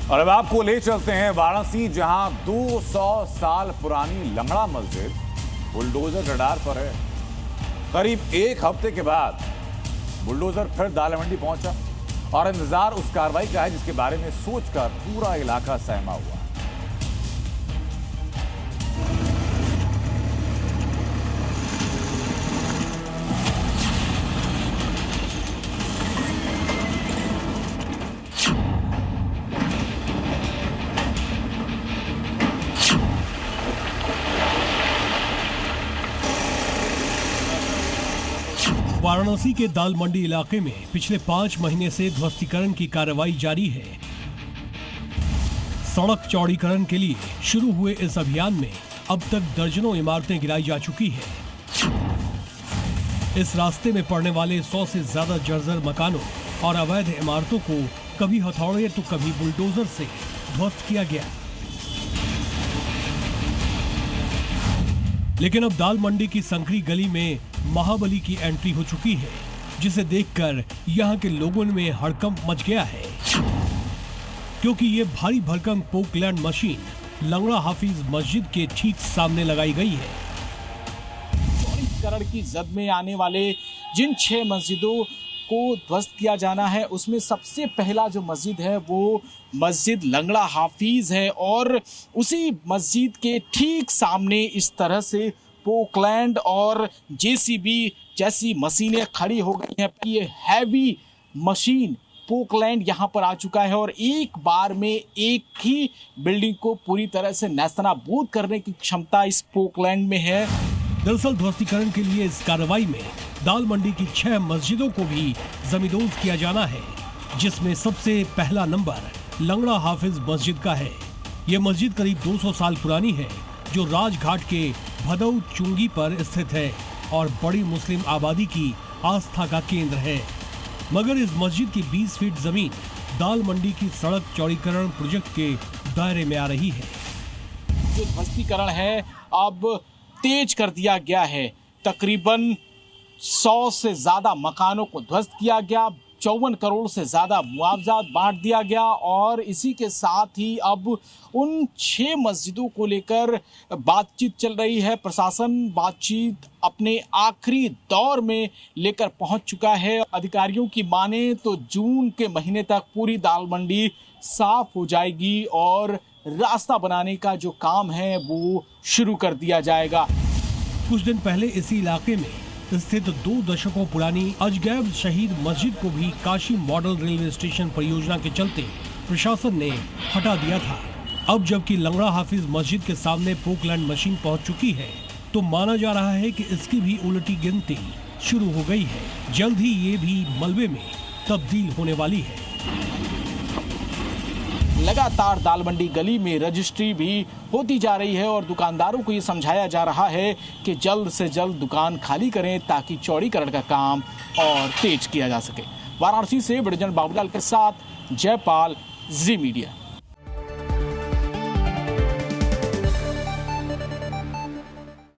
और अब आपको ले चलते हैं वाराणसी, जहां 200 साल पुरानी लंगड़ा मस्जिद बुलडोजर रडार पर है। करीब एक हफ्ते के बाद बुलडोजर फिर दाल मंडी पहुंचा और इंतजार उस कार्रवाई का है जिसके बारे में सोचकर पूरा इलाका सहमा हुआ। वाराणसी के दाल मंडी इलाके में पिछले 5 महीने से ध्वस्तीकरण की कार्रवाई जारी है। सड़क चौड़ीकरण के लिए शुरू हुए इस अभियान में अब तक दर्जनों इमारतें गिराई जा चुकी है। इस रास्ते में पड़ने वाले 100 से ज्यादा जर्जर मकानों और अवैध इमारतों को कभी हथौड़े तो कभी बुलडोजर से ध्वस्त किया गया। लेकिन अब दाल मंडी की संकरी गली में महाबली की एंट्री हो चुकी है, जिसे देखकर यहां के लोगों में हड़कंप मच गया है, क्योंकि ये भारी भरकम पोकलैंड मशीन लंगड़ा हाफिज मस्जिद के ठीक सामने लगाई गई है। चौड़ीकरण की जद में आने वाले जिन 6 मस्जिदों को ध्वस्त किया जाना है, उसमें सबसे पहला जो मस्जिद है वो मस्जिद लंगड़ा हाफिज है और उसी मस्जिद के ठीक सामने इस तरह से पोकलैंड और जेसीबी जैसी मशीनें खड़ी हो गई हैं। ये हैवी मशीन पोकलैंड यहाँ पर आ चुका है और एक बार में एक ही बिल्डिंग को पूरी तरह से नेस्तनाबूद करने की क्षमता इस पोकलैंड में है। दरअसल ध्वस्तीकरण के लिए इस कार्रवाई में दाल मंडी की 6 मस्जिदों को भी जमींदोज किया जाना है, जिसमें सबसे पहला नंबर लंगड़ा हाफिज मस्जिद का है। ये मस्जिद करीब 200 साल पुरानी है, जो राजघाट के भदऊ चुंगी पर स्थित है और बड़ी मुस्लिम आबादी की आस्था का केंद्र है। मगर इस मस्जिद की 20 फीट जमीन दाल मंडी की सड़क चौड़ीकरण प्रोजेक्ट के दायरे में आ रही है। जो ध्वस्तीकरण है अब तेज कर दिया गया है। तकरीबन 100 से ज्यादा मकानों को ध्वस्त किया गया, 54 करोड़ से ज्यादा मुआवजा बांट दिया गया और इसी के साथ ही अब उन 6 मस्जिदों को लेकर बातचीत चल रही है। प्रशासन बातचीत अपने आखिरी दौर में लेकर पहुंच चुका है। अधिकारियों की माने तो जून के महीने तक पूरी दाल मंडी साफ हो जाएगी और रास्ता बनाने का जो काम है वो शुरू कर दिया जाएगा। कुछ दिन पहले इसी इलाके में स्थित 2 दशकों पुरानी अजगैब शहीद मस्जिद को भी काशी मॉडल रेलवे स्टेशन परियोजना के चलते प्रशासन ने हटा दिया था। अब जबकि लंगड़ा हाफिज मस्जिद के सामने पोकलैंड मशीन पहुंच चुकी है, तो माना जा रहा है कि इसकी भी उलटी गिनती शुरू हो गई है। जल्द ही ये भी मलबे में तब्दील होने वाली है। लगातार दाल मंडी गली में रजिस्ट्री भी होती जा रही है और दुकानदारों को ये समझाया जा रहा है कि जल्द से जल्द दुकान खाली करें ताकि चौड़ीकरण का काम और तेज किया जा सके। वाराणसी से बिरजन बाबूलाल के साथ जयपाल, जी मीडिया।